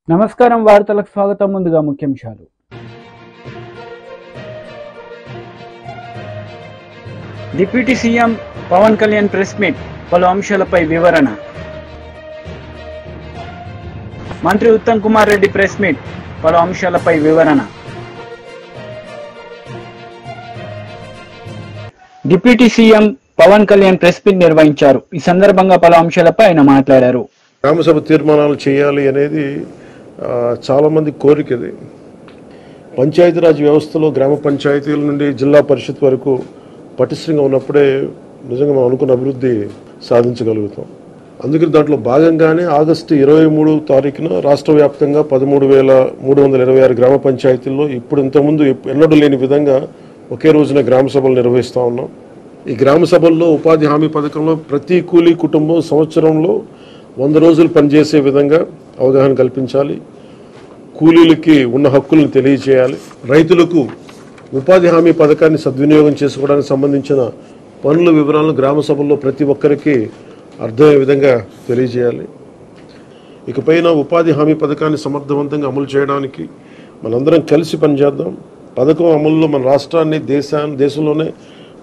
నమస్కారం వార్తలకు స్వాగతం. ముందుగా ముఖ్యాంశాలు. Deputy CM Pawan Kalyan press meet, పలు అంశాలపై వివరణ. మంత్రి ఉత్తమ్ కుమార్ రెడ్డి ప్రెస్ మీట్, పలు అంశాలపై వివరణ. Deputy CM Pawan Kalyan press meet నిర్వహించారు. ఈ సందర్భంగా పలు అంశాలపై ఆయన మాట్లాడారు. గ్రామసభ తీర్మానాలు చేయాలి అనేది చాలా మంది కోరికది. పంచాయతీరాజ్ వ్యవస్థలో గ్రామ పంచాయతీల నుండి జిల్లా పరిషత్ వరకు పటిష్టంగా ఉన్నప్పుడే నిజంగా మనం అనుకున్న అభివృద్ధి సాధించగలుగుతాం. అందుకని దాంట్లో భాగంగానే ఆగస్టు 23వ తారీఖున రాష్ట్ర వ్యాప్తంగా 13,326 గ్రామ పంచాయతీల్లో ఇప్పుడు ఇంతకుముందు ఎన్నడూ లేని విధంగా ఒకే రోజున గ్రామ సభలు నిర్వహిస్తూ ఉన్నాం. ఈ గ్రామ సభల్లో ఉపాధి హామీ పథకంలో ప్రతి కూలీ కుటుంబం సంవత్సరంలో 100 రోజులు పనిచేసే విధంగా అవగాహన కల్పించాలి. కూలీలకి ఉన్న హక్కులను తెలియజేయాలి. రైతులకు ఉపాధి హామీ పథకాన్ని సద్వినియోగం చేసుకోవడానికి సంబంధించిన పనుల వివరాలను గ్రామ సభల్లో ప్రతి ఒక్కరికి అర్థమయ్యే విధంగా తెలియజేయాలి. ఇకపైన ఉపాధి హామీ పథకాన్ని సమర్థవంతంగా అమలు చేయడానికి మనందరం కలిసి పనిచేద్దాం. పథకం అమలులో మన రాష్ట్రాన్ని దేశంలోనే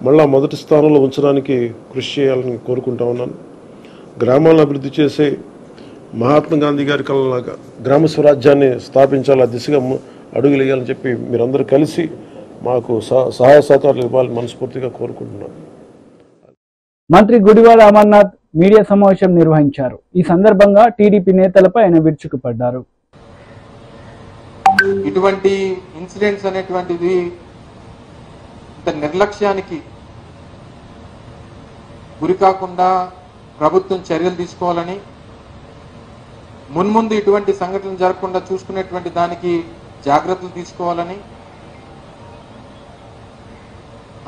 మళ్ళా మొదటి స్థానంలో ఉంచడానికి కృషి చేయాలని కోరుకుంటా ఉన్నాను. గ్రామాలను అభివృద్ధి చేసే మహాత్మా గాంధీ గారి కళలాగా గ్రామ స్వరాజ్యాన్ని స్థాపించాలి, ఆ దిశగా అడుగులు వేయాలని చెప్పి మీరందరూ కలిసి మాకు సహాయ సహకారాలు ఇవ్వాలని మనస్ఫూర్తిగా కోరుకుంటున్నాను. మంత్రి గుడివాడ అమర్నాథ్ మీడియా సమావేశం నిర్వహించారు. ఈ సందర్భంగా టీడీపీ నేతలపై ఆయన విరుచుకుపడ్డారు. ఇటువంటి ఇన్సిడెంట్స్ అనేటువంటిది నిర్లక్ష్యానికి గురి కాకుండా ప్రభుత్వం చర్యలు తీసుకోవాలని, మున్ముందు ఇటువంటి సంఘటనలు జరగకుండా చూసుకునేటువంటి దానికి జాగ్రత్తలు తీసుకోవాలని,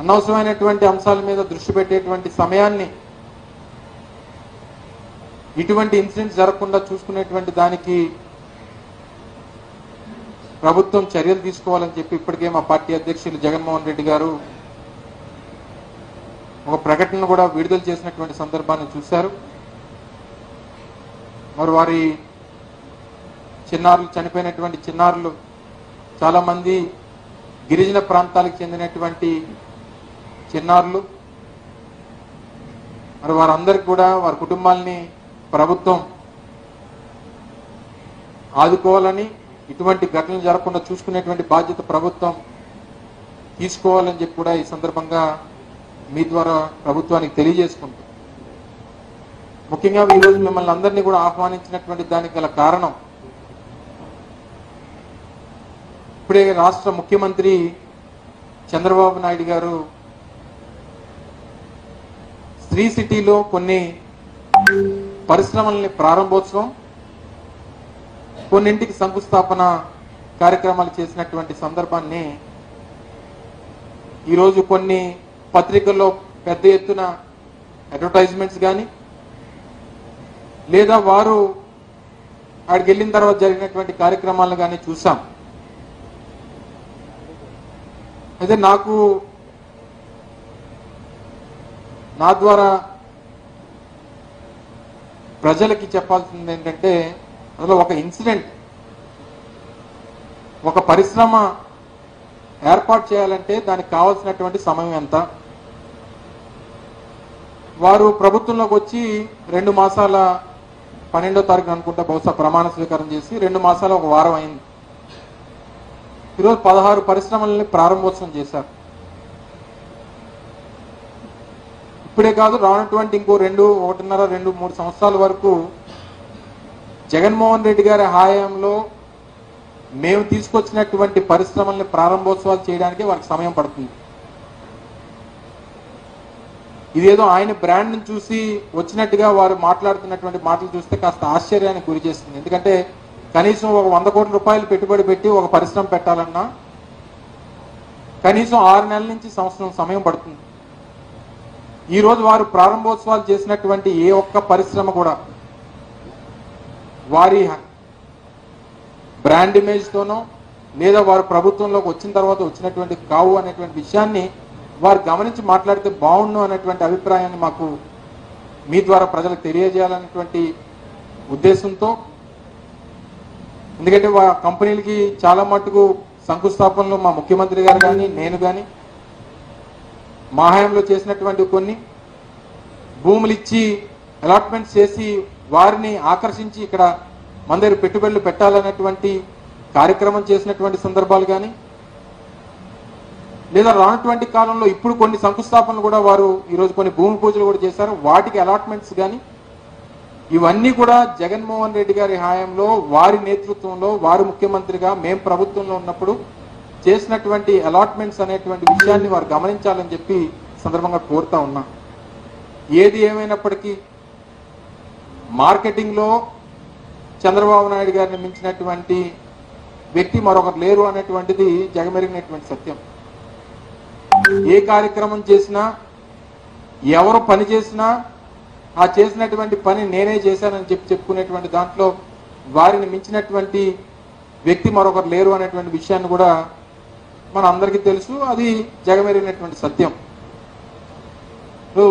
అనవసరమైనటువంటి అంశాల మీద దృష్టి పెట్టేటువంటి సమయాన్ని ఇటువంటి ఇన్సిడెంట్స్ జరగకుండా చూసుకునేటువంటి దానికి ప్రభుత్వం చర్యలు తీసుకోవాలని చెప్పి ఇప్పటికే మా పార్టీ అధ్యక్షులు జగన్మోహన్ రెడ్డి గారు ఒక ప్రకటన కూడా విడుదల చేసినటువంటి సందర్భాన్ని చూశారు. మరి వారి చిన్నారులు, చనిపోయినటువంటి చిన్నారులు చాలా మంది గిరిజన ప్రాంతాలకు చెందినటువంటి చిన్నారులు. మరి వారందరికీ కూడా వారి కుటుంబాలని ప్రభుత్వం ఆదుకోవాలని, ఇటువంటి ఘటనలు జరగకుండా చూసుకునేటువంటి బాధ్యత ప్రభుత్వం తీసుకోవాలని చెప్పి కూడా ఈ సందర్భంగా మీ ద్వారా ప్రభుత్వానికి తెలియజేసుకుంటాం. ముఖ్యంగా ఈరోజు మిమ్మల్ని అందరినీ కూడా ఆహ్వానించినటువంటి దానికి గల కారణం, ఇప్పుడే రాష్ట్ర ముఖ్యమంత్రి చంద్రబాబు నాయుడు గారు శ్రీ సిటీలో కొన్ని పరిశ్రమల్ని ప్రారంభోత్సవం, కొన్నింటికి శంకుస్థాపన కార్యక్రమాలు చేసినటువంటి సందర్భాన్ని ఈరోజు కొన్ని పత్రికల్లో పెద్ద ఎత్తున అడ్వర్టైజ్మెంట్స్ కానీ, లేదా వారు అక్కడికి వెళ్ళిన తర్వాత జరిగినటువంటి కార్యక్రమాలను కానీ చూసాం. అయితే నా ద్వారా ప్రజలకి చెప్పాల్సింది ఏంటంటే, అందులో ఒక ఇన్సిడెంట్, ఒక పరిశ్రమ ఏర్పాటు చేయాలంటే దానికి కావాల్సినటువంటి సమయం ఎంత? వారు ప్రభుత్వంలోకి వచ్చి 2 మాసాల 12వ తారీఖున అనుకుంటా బహుశా ప్రమాణ స్వీకారం చేసి 2 మాసాల ఒక వారం అయింది. ఈరోజు 16 పరిశ్రమలని ప్రారంభోత్సవం చేశారు. ఇప్పుడే కాదు, రానటువంటి ఇంకో 1.5, 2, 3 సంవత్సరాల వరకు జగన్మోహన్ రెడ్డి గారి హయాంలో మేము తీసుకొచ్చినటువంటి పరిశ్రమల్ని ప్రారంభోత్సవాలు చేయడానికి వారికి సమయం పడుతుంది. ఇదేదో ఆయన బ్రాండ్ని చూసి వచ్చినట్టుగా వారు మాట్లాడుతున్నటువంటి మాటలు చూస్తే కాస్త ఆశ్చర్యానికి గురి చేస్తుంది. ఎందుకంటే కనీసం ఒక 100 కోట్ల రూపాయలు పెట్టుబడి పెట్టి ఒక పరిశ్రమ పెట్టాలన్నా కనీసం 6 నెలల నుంచి సంవత్సరం సమయం పడుతుంది. ఈరోజు వారు ప్రారంభోత్సవాలు చేసినటువంటి ఏ ఒక్క పరిశ్రమ కూడా వారి బ్రాండ్ ఇమేజ్తోనో లేదా వారు ప్రభుత్వంలోకి వచ్చిన తర్వాత వచ్చినటువంటి కావు అనేటువంటి విషయాన్ని వారు గమనించి మాట్లాడితే బాగుండు అనేటువంటి అభిప్రాయాన్ని మాకు మీ ద్వారా ప్రజలకు తెలియజేయాలనేటువంటి ఉద్దేశంతో ఎందుకంటే కంపెనీలకి చాలా మట్టుకు శంకుస్థాపనలు మా ముఖ్యమంత్రి గారు కానీ నేను కానీ మా హయాంలో చేసినటువంటి కొన్ని భూములు ఇచ్చి అలాట్మెంట్స్ చేసి వారిని ఆకర్షించి ఇక్కడ మన దగ్గర పెట్టుబడులు పెట్టాలన్నటువంటి కార్యక్రమం చేసినటువంటి సందర్భాలు కానీ, లేదా రానటువంటి కాలంలో ఇప్పుడు కొన్ని శంకుస్థాపనలు కూడా వారు ఈరోజు కొన్ని భూమి పూజలు కూడా చేశారు, వాటికి అలాట్మెంట్స్ కానీ ఇవన్నీ కూడా జగన్మోహన్ రెడ్డి గారి హయాంలో వారి నేతృత్వంలో వారు ముఖ్యమంత్రిగా మేం ప్రభుత్వంలో ఉన్నప్పుడు చేసినటువంటి అలాట్మెంట్స్ అనేటువంటి విషయాన్ని వారు గమనించాలని చెప్పి సందర్భంగా కోరుతా ఉన్నా. ఏది ఏమైనప్పటికీ మార్కెటింగ్లో చంద్రబాబు నాయుడు గారిని మించినటువంటి వ్యక్తి మరొకరు లేరు అనేటువంటిది జగమెరిగినటువంటి సత్యం. ఏ కార్యక్రమం చేసినా ఎవరు పని చేసినా ఆ చేసినటువంటి పని నేనే చేశానని చెప్పుకునేటువంటి దాంట్లో వారిని మించినటువంటి వ్యక్తి మరొకరు లేరు అనేటువంటి విషయాన్ని కూడా మన అందరికీ తెలుసు. అది జగమెరిగినటువంటి సత్యం.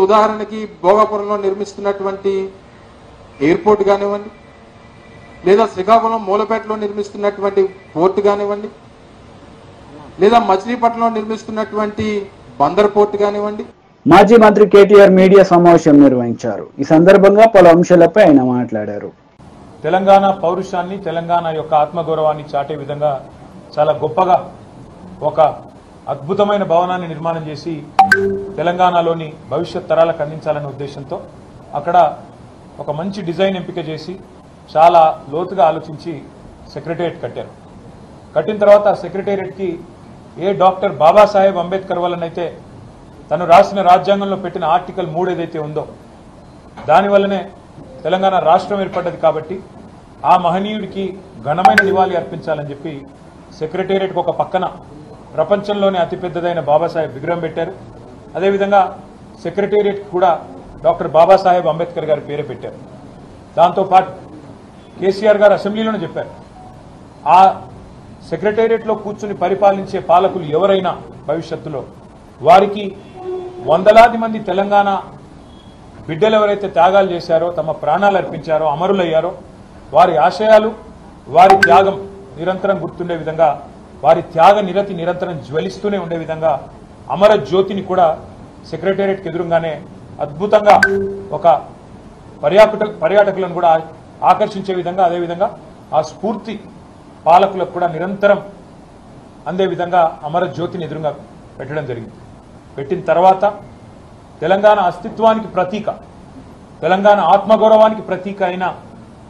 ఉదాహరణకి భోగాపురంలో నిర్మిస్తున్నటువంటి ఎయిర్పోర్ట్ కానివ్వండి, లేదా శ్రీకాకుళం మూలపేటలో నిర్మిస్తున్నటువంటి పోర్టు కానివ్వండి, లేదా మచిలీపట్నంలో నిర్మిస్తున్నటువంటి బందర్ పోర్టు కానివ్వండి. మాజీ మంత్రి కేటీఆర్ మీడియా సమావేశం నిర్వహించారు. ఈ సందర్భంగా పలు అంశాలపై ఆయన మాట్లాడారు. తెలంగాణ పౌరుషాన్ని, తెలంగాణ యొక్క ఆత్మగౌరవాన్ని చాటే విధంగా చాలా గొప్పగా ఒక అద్భుతమైన భవనాన్ని నిర్మాణం చేసి తెలంగాణలోని భవిష్యత్ తరాలకు అందించాలనే ఉద్దేశంతో అక్కడ ఒక మంచి డిజైన్ ఎంపిక చేసి చాలా లోతుగా ఆలోచించి సెక్రటేరియట్ కట్టారు. కట్టిన తర్వాత సెక్రటేరియట్కి ఏ డాక్టర్ బాబాసాహెబ్ అంబేద్కర్ వల్లనైతే తను రాసిన రాజ్యాంగంలో పెట్టిన ఆర్టికల్ 3 ఏదైతే ఉందో దానివల్లనే తెలంగాణ రాష్ట్రం ఏర్పడ్డది. కాబట్టి ఆ మహనీయుడికి ఘనమైన నివాళి అర్పించాలని చెప్పి సెక్రటేరియట్కి ఒక పక్కన ప్రపంచంలోనే అతిపెద్దదైన బాబాసాహెబ్ విగ్రహం పెట్టారు. అదేవిధంగా సెక్రటేరియట్ కూడా డాక్టర్ బాబాసాహెబ్ అంబేద్కర్ గారి పేరే పెట్టారు. దాంతోపాటు కేసీఆర్ గారు అసెంబ్లీలోనే చెప్పారు, ఆ సెక్రటేరియట్లో కూర్చుని పరిపాలించే పాలకులు ఎవరైనా భవిష్యత్తులో వారికి వందలాది మంది తెలంగాణ బిడ్డలు ఎవరైతే త్యాగాలు చేశారో, తమ ప్రాణాలు అర్పించారో, అమరులయ్యారో వారి ఆశయాలు, వారి త్యాగం నిరంతరం గుర్తుండే విధంగా, వారి త్యాగ నిరతి నిరంతరం జ్వలిస్తూనే ఉండే విధంగా అమర జ్యోతిని కూడా సెక్రటేరియట్కి ఎదురుగానే అద్భుతంగా ఒక పర్యాటకులను కూడా ఆకర్షించే విధంగా, అదేవిధంగా ఆ స్ఫూర్తి పాలకులకు కూడా నిరంతరం అందే విధంగా అమర జ్యోతిని ఎదురుగా పెట్టడం జరిగింది. పెట్టిన తర్వాత తెలంగాణ అస్తిత్వానికి ప్రతీక, తెలంగాణ ఆత్మగౌరవానికి ప్రతీక అయిన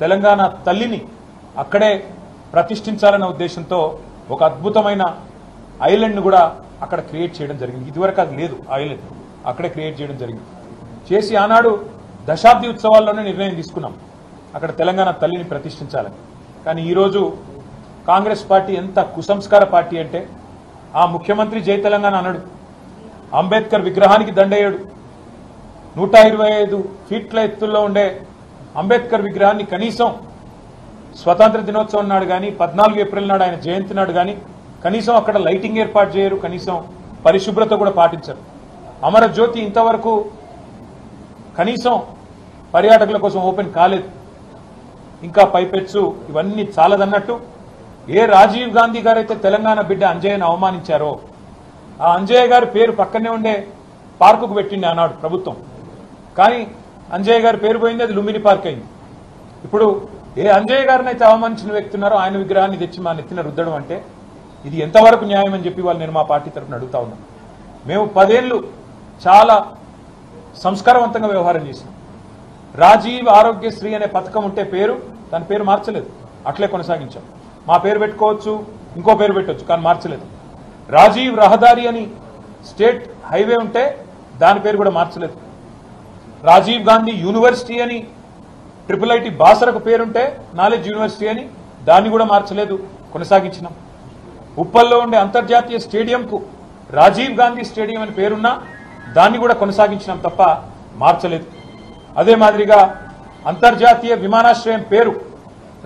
తెలంగాణ తల్లిని అక్కడే ప్రతిష్ఠించాలన్న ఉద్దేశంతో ఒక అద్భుతమైన ఐలాండ్ను కూడా అక్కడ క్రియేట్ చేయడం జరిగింది. ఇదివరకు అది లేదు, ఐలాండ్ అక్కడే క్రియేట్ చేయడం జరిగింది. చేసి ఆనాడు దశాబ్ది ఉత్సవాల్లోనే నిర్ణయం తీసుకున్నాం అక్కడ తెలంగాణ తల్లిని ప్రతిష్ఠించాలని. కానీ ఈరోజు కాంగ్రెస్ పార్టీ ఎంత కుసంస్కార పార్టీ అంటే, ఆ ముఖ్యమంత్రి జై తెలంగాణ అన్నాడు, అంబేద్కర్ విగ్రహానికి దండయ్యాడు, 125 ఫీట్ల ఎత్తుల్లో ఉండే అంబేద్కర్ విగ్రహాన్ని కనీసం స్వతంత్ర దినోత్సవం నాడు కానీ 14 ఏప్రిల్ నాడు ఆయన జయంతి నాడు కానీ కనీసం అక్కడ లైటింగ్ ఏర్పాటు చేయరు, కనీసం పరిశుభ్రత కూడా పాటించరు. అమరజ్యోతి ఇంతవరకు కనీసం పర్యాటకుల కోసం ఓపెన్ కాలేదు. ఇంకా పైపెచ్చు ఇవన్నీ చాలదన్నట్టు ఏ రాజీవ్ గాంధీ గారైతే తెలంగాణ బిడ్డ అంజయ్యను అవమానించారో ఆ అంజయ్య గారి పేరు పక్కనే ఉండే పార్కుకు పెట్టింది ఆనాడు ప్రభుత్వం. కానీ అంజయ్య గారి పేరు పోయింది, అది లుంబిని పార్క్ అయింది. ఇప్పుడు ఏ అంజయ్య గారిని అయితే అవమానించిన వ్యక్తి ఉన్నారో ఆయన విగ్రహాన్ని తెచ్చి మా నెత్తిన రుద్దడం అంటే ఇది ఎంతవరకు న్యాయం అని చెప్పి వాళ్ళు నేను మా పార్టీ తరఫున అడుగుతా ఉన్నాం. మేము 10 ఏళ్లు చాలా సంస్కారవంతంగా వ్యవహారం చేసినాం. రాజీవ్ ఆరోగ్యశ్రీ అనే పథకం ఉంటే దాని పేరు మార్చలేదు, అట్లే కొనసాగించాం. మా పేరు పెట్టుకోవచ్చు, ఇంకో పేరు పెట్టవచ్చు, కానీ మార్చలేదు. రాజీవ్ రహదారి అని స్టేట్ హైవే ఉంటే దాని పేరు కూడా మార్చలేదు. రాజీవ్ గాంధీ యూనివర్సిటీ అని IIIT బాసరకు పేరుంటే నాలెడ్జ్ యూనివర్సిటీ అని దాన్ని కూడా మార్చలేదు, కొనసాగించినాం. ఉప్పల్లో ఉండే అంతర్జాతీయ స్టేడియంకు రాజీవ్ గాంధీ స్టేడియం అని పేరున్నా దాన్ని కూడా కొనసాగించినాం తప్ప మార్చలేదు. అదే మాదిరిగా అంతర్జాతీయ విమానాశ్రయం పేరు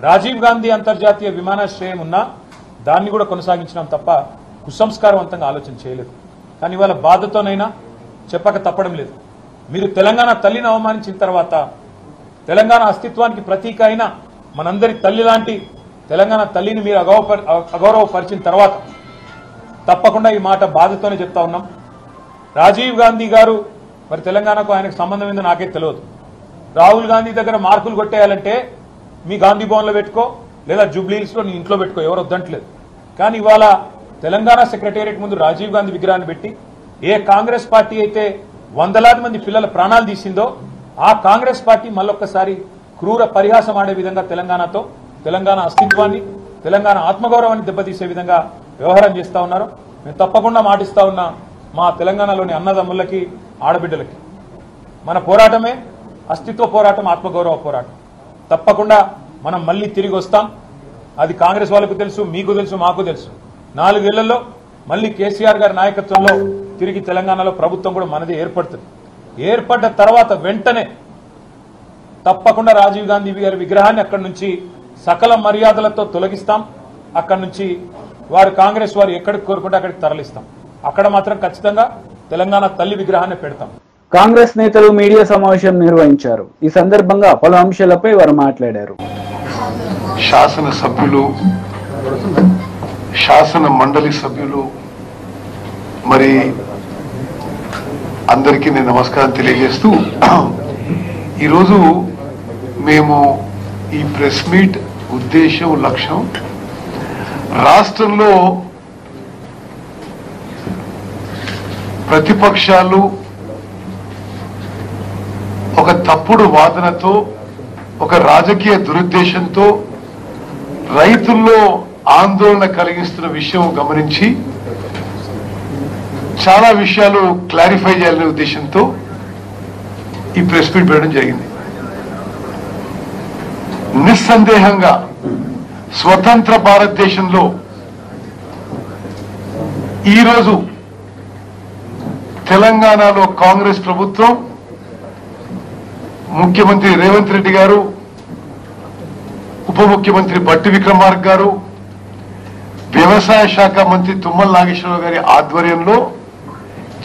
రాజీవ్ గాంధీ అంతర్జాతీయ విమానాశ్రయం ఉన్నా దాన్ని కూడా కొనసాగించినాం తప్ప కుసంస్కారవంతంగా ఆలోచన చేయలేదు. కానీ ఇవాళ బాధతోనైనా చెప్పక తప్పడం లేదు. మీరు తెలంగాణ తల్లిని అవమానించిన తర్వాత తెలంగాణ అస్తిత్వానికి ప్రతీక అయిన మనందరి తల్లి లాంటి తెలంగాణ తల్లిని మీరు అగౌరవపరిచిన తర్వాత తప్పకుండా ఈ మాట బాధతోనే చెప్తా ఉన్నాం. రాజీవ్ గాంధీ గారు మరి తెలంగాణకు ఆయనకు సంబంధం ఏందో నాకే తెలియదు. రాహుల్ గాంధీ దగ్గర మార్కులు కొట్టేయాలంటే మీ గాంధీ భవన్లో పెట్టుకో, లేదా జూబ్లీహిల్స్లో నీ ఇంట్లో పెట్టుకో, ఎవరు వద్దంటలేదు. కానీ ఇవాళ తెలంగాణ సెక్రటేరియట్ ముందు రాజీవ్ గాంధీ విగ్రహాన్ని పెట్టి ఏ కాంగ్రెస్ పార్టీ అయితే వందలాది మంది పిల్లల ప్రాణాలు తీసిందో ఆ కాంగ్రెస్ పార్టీ మళ్ళొక్కసారి క్రూర పరిహాసం ఆడే విధంగా తెలంగాణతో, తెలంగాణ అస్తిత్వాన్ని, తెలంగాణ ఆత్మగౌరవాన్ని దెబ్బతీసే విధంగా వ్యవహారం చేస్తా ఉన్నారు. మేము తప్పకుండా మాటిస్తా ఉన్నా మా తెలంగాణలోని అన్నదమ్ములకి, ఆడబిడ్డలకి, మన పోరాటమే అస్తిత్వ పోరాటం, ఆత్మగౌరవ పోరాటం. తప్పకుండా మనం మళ్ళీ తిరిగి వస్తాం. అది కాంగ్రెస్ వాళ్ళకు తెలుసు, మీకు తెలుసు, మాకు తెలుసు. 4 ఏళ్లలో మళ్ళీ కేసీఆర్ గారి నాయకత్వంలో తిరిగి తెలంగాణలో ప్రభుత్వం కూడా మనది ఏర్పడుతుంది. ఏర్పడ్డ తర్వాత వెంటనే తప్పకుండా రాజీవ్ గాంధీ గారి విగ్రహాన్ని అక్కడి నుంచి సకల మర్యాదలతో తొలగిస్తాం. అక్కడి నుంచి వారు కాంగ్రెస్ వారు ఎక్కడికి కోరుకుంటే అక్కడికి తరలిస్తాం. అక్కడ మాత్రం ఖచ్చితంగా తెలంగాణ తల్లి విగ్రహాన్ని పెడతాం. కాంగ్రెస్ నేతలు మీడియా సమావేశం నిర్వహించారు. ఈ సందర్భంగా పలు అంశాలపై వారు మాట్లాడారు. శాసనసభ్యులు, శాసన మండలి సభ్యులు, మరి అందరికీ నేను నమస్కారం తెలియజేస్తూ ఈరోజు మేము ఈ ప్రెస్ మీట్ ఉద్దేశం, లక్ష్యం రాష్ట్రంలో ప్రతిపక్షాలు ఒక తప్పుడు వాదనతో, ఒక రాజకీయ దురుద్దేశంతో రైతుల్లో ఆందోళన కలిగిస్తున్న విషయం గమనించి చాలా విషయాలు క్లారిఫై చేయాలనే ఉద్దేశంతో ఈ ప్రెస్ మీట్ పెట్టడం జరిగింది. నిస్సందేహంగా స్వతంత్ర భారతదేశంలో ఈరోజు తెలంగాణలో కాంగ్రెస్ ప్రభుత్వం, ముఖ్యమంత్రి రేవంత్ రెడ్డి గారు, ఉప ముఖ్యమంత్రి బట్టి విక్రమార్క గారు, వ్యవసాయ శాఖ మంత్రి తుమ్మల నాగేశ్వరరావు గారి ఆధ్వర్యంలో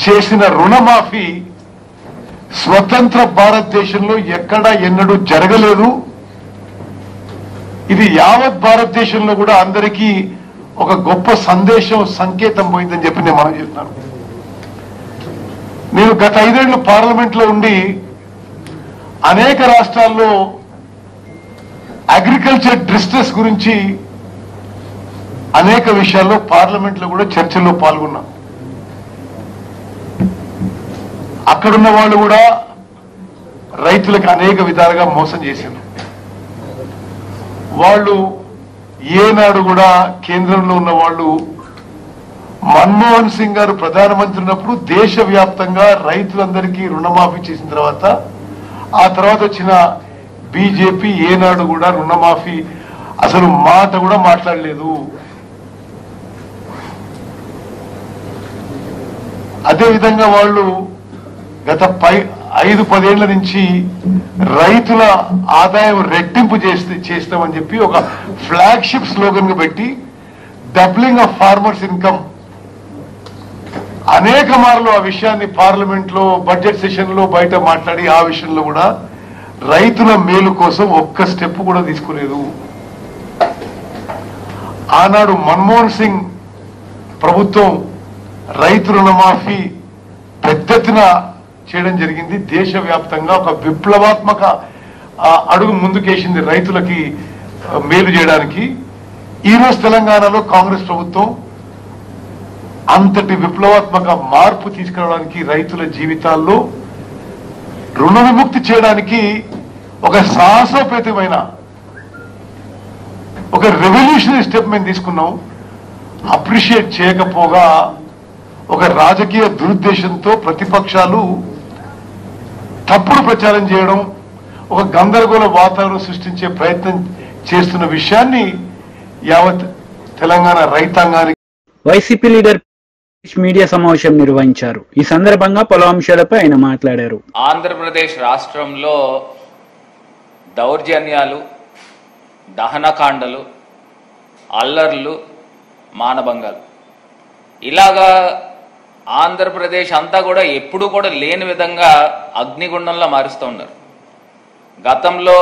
చేసిన రుణమాఫీ స్వతంత్ర భారతదేశంలో ఎక్కడా ఎన్నడూ జరగలేదు. ఇది యావత్ భారతదేశంలో కూడా అందరికీ ఒక గొప్ప సందేశం, సంకేతం పోయిందని చెప్పి నేను మనం చెప్తున్నాను. నేను గత 5 ఏళ్లు పార్లమెంట్ లో ఉండి అనేక రాష్ట్రాల్లో అగ్రికల్చర్ డిస్ట్రెస్ గురించి అనేక విషయాల్లో పార్లమెంట్ లో కూడా చర్చల్లో పాల్గొన్నాం. అక్కడున్న వాళ్ళు కూడా రైతులకు అనేక విధాలుగా మోసం చేశారు. వాళ్ళు ఏనాడు కూడా కేంద్రంలో ఉన్న వాళ్ళు మన్మోహన్ సింగ్ గారు ప్రధానమంత్రి ఉన్నప్పుడు దేశవ్యాప్తంగా రైతులందరికీ రుణమాఫీ చేసిన తర్వాత, ఆ తర్వాత వచ్చిన బీజేపీ ఏనాడు కూడా రుణమాఫీ అసలు మాట కూడా మాట్లాడలేదు. అదేవిధంగా వాళ్ళు గత 5-10 ఏళ్ల నుంచి రైతుల ఆదాయం రెట్టింపు చేస్తామని చెప్పి ఒక ఫ్లాగ్షిప్ స్లోగన్ గా పెట్టి డబ్లింగ్ ఆఫ్ ఫార్మర్స్ ఇన్కమ్ అనేక మార్లు ఆ విషయాన్ని పార్లమెంట్ లో, బడ్జెట్ సెషన్ లో బయట మాట్లాడి ఆ విషయంలో కూడా రైతుల మేలు కోసం ఒక్క స్టెప్ కూడా తీసుకోలేదు. ఆనాడు మన్మోహన్ సింగ్ ప్రభుత్వం రైతు రుణమాఫీ పెద్ద ఎత్తున చేయడం జరిగింది. దేశవ్యాప్తంగా ఒక విప్లవాత్మక అడుగు ముందుకేసింది రైతులకి మేలు చేయడానికి. ఈరోజు తెలంగాణలో కాంగ్రెస్ ప్రభుత్వం అంతటి విప్లవాత్మక మార్పు తీసుకురావడానికి, రైతుల జీవితాల్లో రుణ విముక్తి చేయడానికి ఒక సాహసోపేతమైన ఒక రెవల్యూషనరీ స్టెప్ మేము తీసుకున్నాం. అప్రిషియేట్ చేయకపోగా ఒక రాజకీయ దురుద్దేశంతో ప్రతిపక్షాలు తప్పుడు ప్రచారం చేయడం, ఒక గందరగోళ వాతావరణం సృష్టించే ప్రయత్నం చేస్తున్న విషయాన్ని యావత్ తెలంగాణ రైతాంగానికి వైసీపీ లీడర్ మీడియా సమావేశం నిర్వహించారు. ఈ సందర్భంగా పలు అంశాలపై ఆయన మాట్లాడారు. ఆంధ్రప్రదేశ్ రాష్ట్రంలో దౌర్జన్యాలు, దహనకాండలు, అల్లర్లు, మానభంగాలు ఇలాగా ఆంధ్రప్రదేశ్ అంతా కూడా ఎప్పుడు కూడా లేని విధంగా అగ్నిగుండంలో మారుస్తూ ఉన్నారు. గతంలో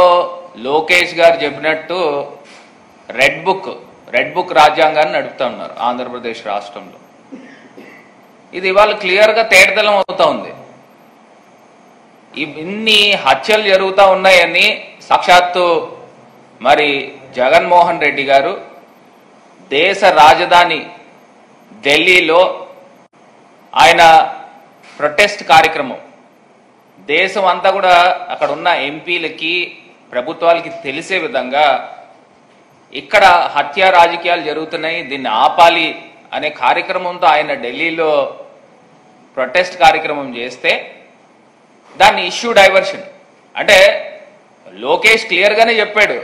లోకేష్ గారు చెప్పినట్టు రెడ్ బుక్ రాజ్యాంగాన్ని నడుపుతా ఉన్నారు ఆంధ్రప్రదేశ్ రాష్ట్రంలో. ఇది ఇవాళ క్లియర్గా తేటతెల్లం అవుతా ఉంది. ఇన్ని హత్యలు జరుగుతూ ఉన్నాయని సాక్షాత్తు మరి జగన్మోహన్ రెడ్డి గారు దేశ రాజధాని ఢిల్లీలో ఆయన ప్రొటెస్ట్ కార్యక్రమం దేశం అంతా కూడా అక్కడ ఉన్న ఎంపీలకి ప్రభుత్వాలకి తెలిసే విధంగా ఇక్కడ హత్యా రాజకీయాలు జరుగుతున్నాయి, దీన్ని ఆపాలి అనే కార్యక్రమంతో ఆయన ఢిల్లీలో ప్రొటెస్ట్ కార్యక్రమం చేస్తే దాన్ని ఇష్యూ డైవర్షన్ అంటే లోకేష్ క్లియర్గానే చెప్పాడు,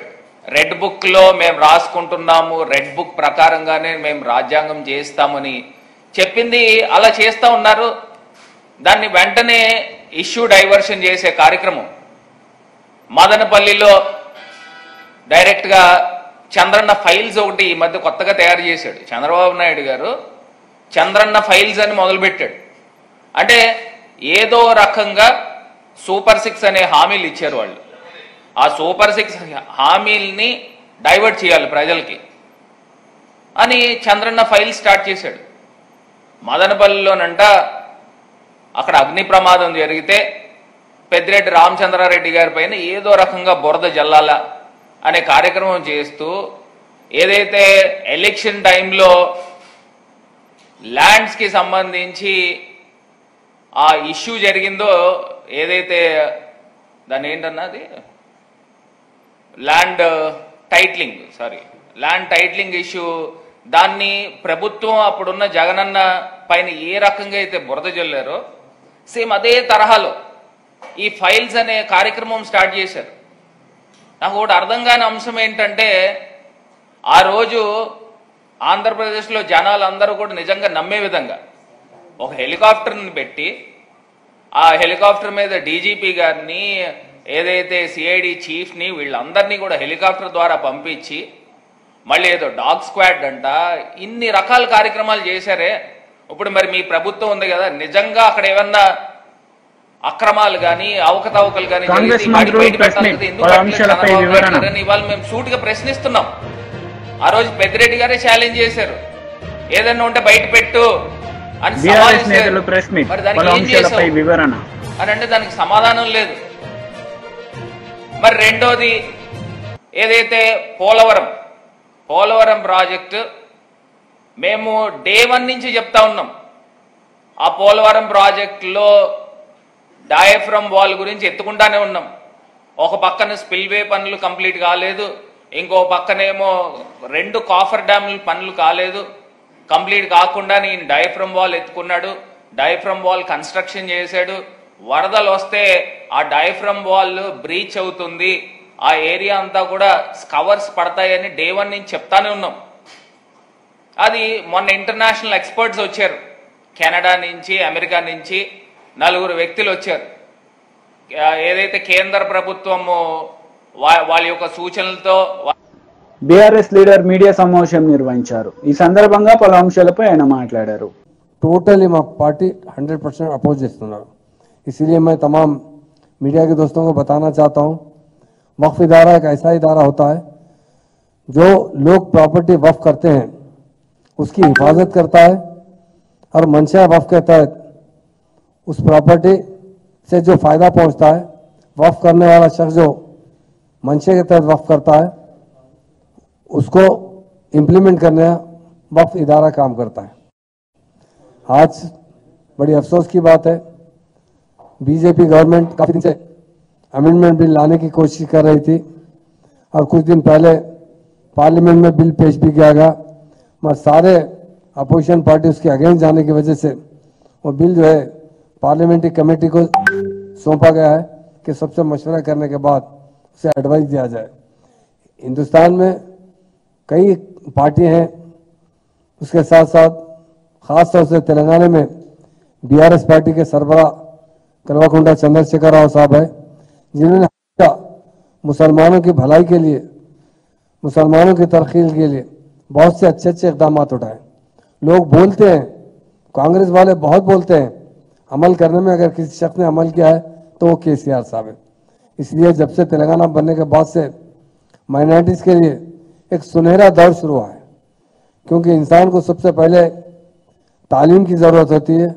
రెడ్ బుక్లో మేము రాసుకుంటున్నాము, రెడ్ బుక్ ప్రకారంగానే మేము రాజ్యాంగం చేస్తామని చెప్పింది అలా చేస్తూ ఉన్నారు. దాన్ని వెంటనే ఇష్యూ డైవర్షన్ చేసే కార్యక్రమం మదనపల్లిలో డైరెక్ట్గా చంద్రన్న ఫైల్స్ ఒకటి ఈ మధ్య కొత్తగా తయారు చేశాడు చంద్రబాబు నాయుడు గారు. చంద్రన్న ఫైల్స్ అని మొదలుపెట్టాడు. అంటే ఏదో రకంగా సూపర్ 6 అనే హామీలు ఇచ్చారు వాళ్ళు. ఆ సూపర్ 6 హామీల్ని డైవర్ట్ చేయాలి ప్రజలకి అని చంద్రన్న ఫైల్ స్టార్ట్ చేశాడు. మదనపల్లిలోనంట అక్కడ అగ్ని ప్రమాదం జరిగితే పెద్దిరెడ్డి రామచంద్రారెడ్డి గారి పైన ఏదో రకంగా బురద జల్లాల అనే కార్యక్రమం చేస్తూ ఏదైతే ఎలక్షన్ టైంలో ల్యాండ్స్కి సంబంధించి ఆ ఇష్యూ జరిగిందో, ఏదైతే దాన్ని ఏంటన్నది ల్యాండ్ టైటిలింగ్ ఇష్యూ, దాన్ని ప్రభుత్వం అప్పుడున్న జగనన్న పైన ఏ రకంగా అయితే బురద జల్లారో సేమ్ అదే తరహాలో ఈ ఫైల్స్ అనే కార్యక్రమం స్టార్ట్ చేశారు. నాకు ఒకటి అర్థం కాని అంశం ఏంటంటే ఆ రోజు ఆంధ్రప్రదేశ్లో జనాలు అందరూ కూడా నిజంగా నమ్మే విధంగా ఒక హెలికాప్టర్ని పెట్టి ఆ హెలికాప్టర్ మీద డీజీపీ గారిని ఏదైతే సిఐడి చీఫ్ని వీళ్ళందరినీ కూడా హెలికాప్టర్ ద్వారా పంపించి మళ్ళీ ఏదో డాగ్ స్క్వాడ్ అంట ఇన్ని రకాల కార్యక్రమాలు చేశారే. ఇప్పుడు మరి మీ ప్రభుత్వం ఉంది కదా, నిజంగా అక్కడ ఏమన్నా అక్రమాలు కానీ అవకతవకలు కానీ ఇవాళ మేము సూటిగా ప్రశ్నిస్తున్నాం. ఆ రోజు పెద్దిరెడ్డి గారే ఛాలెంజ్ చేశారు, ఏదన్నా ఉంటే బయట పెట్టు అని సవాల్. మరి దానికి ఏం చేశావు అని అంటే దానికి సమాధానం లేదు. మరి రెండోది ఏదైతే పోలవరం ప్రాజెక్టు మేము డే 1 నుంచి చెప్తా ఉన్నాం. ఆ పోలవరం ప్రాజెక్టులో డయాఫ్రమ్ వాల్ గురించి ఎత్తుకుంటానే ఉన్నాం. ఒక పక్కన స్పిల్వే పనులు కంప్లీట్ కాలేదు, ఇంకో పక్కనేమో 2 కాఫర్ డ్యాముల పనులు కాలేదు. కంప్లీట్ కాకుండా నేను డయాఫ్రమ్ వాల్ ఎత్తుకున్నాడు, డయాఫ్రమ్ వాల్ కన్స్ట్రక్షన్ చేశాడు. వరదలు వస్తే ఆ డయాఫ్రమ్ వాల్ బ్రీచ్ అవుతుంది, ఆ ఏరియా అంతా కూడా కవర్స్ పడతాయని డే 1 నుంచి చెప్తానే ఉన్నాం. అది మొన్న ఇంటర్నేషనల్ ఎక్స్పర్ట్స్ వచ్చారు, కెనడా నుంచి అమెరికా నుంచి 4 వ్యక్తులు వచ్చారు. ఏదైతే కేంద్ర ప్రభుత్వము వాళ్ళ యొక్క సూచనలతో బీఆర్ఎస్ లీడర్ మీడియా సమావేశం నిర్వహించారు. ఈ సందర్భంగా పలు అంశాలపై ఆయన మాట్లాడారు. टोटली पार्टी 100% अपोज చేస్తున్నారు. इसलिए मैं तमाम मीडिया के दोस्तों को बताना चाहता हूँ, वक्फ इदारा एक ऐसा इदारा होता है जो लोग प्रॉपर्टी वक्फ करते हैं उसकी हिफाजत करता है और मंशा वक्फ के तहत उस प्रॉपर्टी से जो फायदा पहुंचता है, वक्फ करने वाला शख्स जो मंशे के तहत वक्फ करता है उसको इम्प्लीमेंट करने वक्फ इदारा काम करता है। आज बड़ी अफसोस की बात है, बीजेपी गवर्नमेंट काफी दिन से अमेंडमेंट बिल लाने की कोशिश कर रही थी और कुछ दिन पहले पार्लियामेंट में बिल पेश भी किया गया, मगर सारे अपोजिशन पार्टी उसके अगेंस्ट जाने की वजह से वो बिल जो है पार्लियामेंट्री कमेटी को सौंपा गया है कि सबसे मशवरा करने के बाद उसे एडवाइस दिया जाए। हिंदुस्तान में कई पार्टियां हैं, उसके साथ साथ खास तौर से तेलंगाना में बीआरएस पार्टी के सरबराह कल्वाकुंडा चंद्रशेखर राव साहब है, जिन्होंने मुसलमानों की भलाई के लिए, मुसलमानों की तरक्की के लिए बहुत से अच्छे अच्छे इकदाम उठाए। लोग बोलते हैं, कांग्रेस वाले बहुत बोलते हैं, अमल करने में अगर किसी शख्स ने अमल किया है तो वो केसीआर साहब है। इसलिए जब से तेलंगाना बनने के बाद से माइनॉरिटीज़ के लिए एक सुनहरा दौर शुरू हुआ है, क्योंकि इंसान को सबसे पहले तालीम की जरूरत होती है।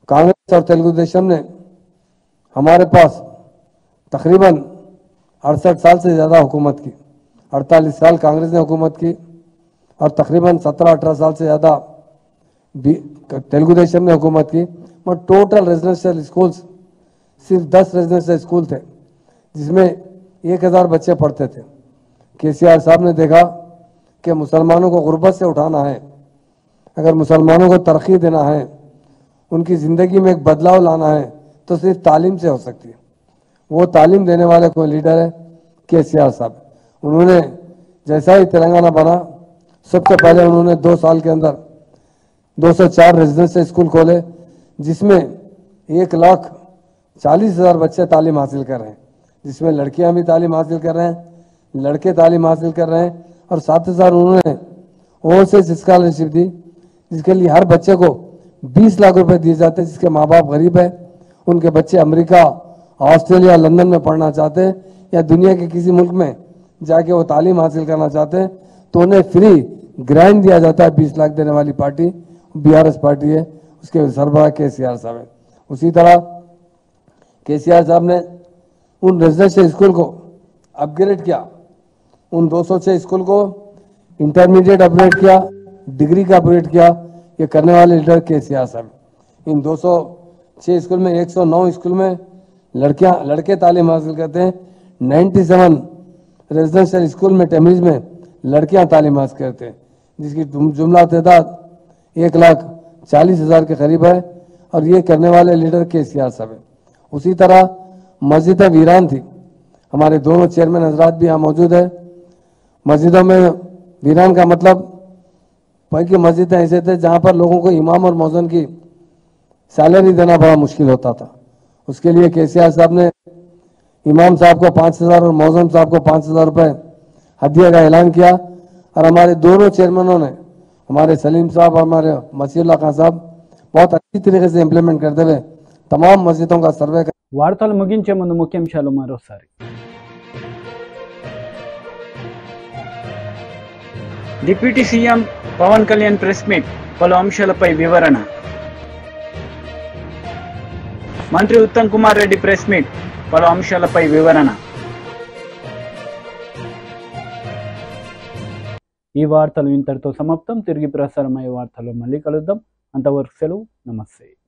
कांग्रेस और तेलुगु देशम ने हमारे पास तकरीबन 68 साल से ज़्यादा हुकूमत की। 48 साल कांग्रेस ने हुकूमत की और तकरीबन 17-18 साल से ज़्यादा तेलुगु देशम ने हुकूमत की। और टोटल रेजिडेंशियल स्कूल्स सिर्फ 10 रेजिडेंशियल स्कूल थे, जिसमें 1000 बच्चे पढ़ते थे। केसीआर साहब ने देखा कि मुसलमानों को गुर्बत से उठाना है, अगर मुसलमानों को तरक्की देना है, उनकी ज़िंदगी में एक बदलाव लाना है, तो सिर्फ तालीम से हो सकती है। वो तालीम देने वाले कोई लीडर है केसीआर साहब। उन्होंने जैसा ही तेलंगाना बना, सबसे पहले उन्होंने 2 साल के अंदर 204 रेजिडेंशियल स्कूल खोले, जिसमें 1,40,000 बच्चे तालीम हासिल कर रहे हैं, जिसमें लड़कियां भी तालीम हासिल कर रहे हैं, लड़के तालीम हासिल कर रहे हैं। और साथ ही साथ उन्होंने ओवरसीज स्कॉलरशिप दी, जिसके लिए हर बच्चे को 20 लाख रुपए दिए जाते हैं। जिसके माँ बाप गरीब है, उनके बच्चे अमेरिका, ऑस्ट्रेलिया, लंदन में पढ़ना चाहते हैं या दुनिया के किसी मुल्क में जाके वो तालीम हासिल करना चाहते हैं, तो उन्हें फ्री ग्रांट दिया जाता है। 20 लाख देने वाली पार्टी बीआरएस पार्टी है, उसके सरबराह केसीआर साहब है। उसी तरह केसीआर साहब ने उन रेजिडेंशियल स्कूल को अपग्रेड किया, उन 206 स्कूल को इंटरमीडिएट अपग्रेड किया, डिग्री का अपग्रेड किया। ये करने वाले लीडर केसीआर साहब। इन 206 स्कूल में 109 स्कूल में लड़के तालीम हासिल करते हैं। 97 रेजिडेंशियल स्कूल में टेमरीज में लड़कियां तालीम हासिल करते हैं, जिसकी जुमला तादाद 1,40,000 के करीब है। और ये करने वाले लीडर केसीआर साहब है। उसी तरह मस्जिदें वीरान थी, हमारे दोनों चेयरमैन हजरात भी यहाँ मौजूद है। मस्जिदों में वीरान का मतलब कि मस्जिदें ऐसे थे जहाँ पर लोगों को इमाम और मौजन की सैलरी देना बड़ा मुश्किल होता था। उसके लिए केसीआर साहब ने इमाम साहब को 5,000 और मौजम साहब को 5,000 रुपए हदिया का ऐलान किया। और हमारे दोनों चेयरमैनों ने, हमारे सलीम साहब और हमारे मसीहुल्लाह खान साहब, बहुत अच्छी तरीके से इंप्लीमेंट करते हुए तमाम मस्जिदों का सर्वे कर। వార్తలు ముగించే ముందు ముఖ్యాంశాలు మరోసారి. Deputy CM Pawan Kalyan press meet, పలు అంశాలపై వివరణ. మంత్రి ఉత్తమ్ కుమార్ రెడ్డి ప్రెస్ మీట్, పలు అంశాలపై వివరణ. ఈ వార్తలు ఇంతటితో సమాప్తం. తిరిగి ప్రసారమయ్యే వార్తల్లో మళ్ళీ కలుద్దాం. అంతవరకు సెలవు. నమస్తే.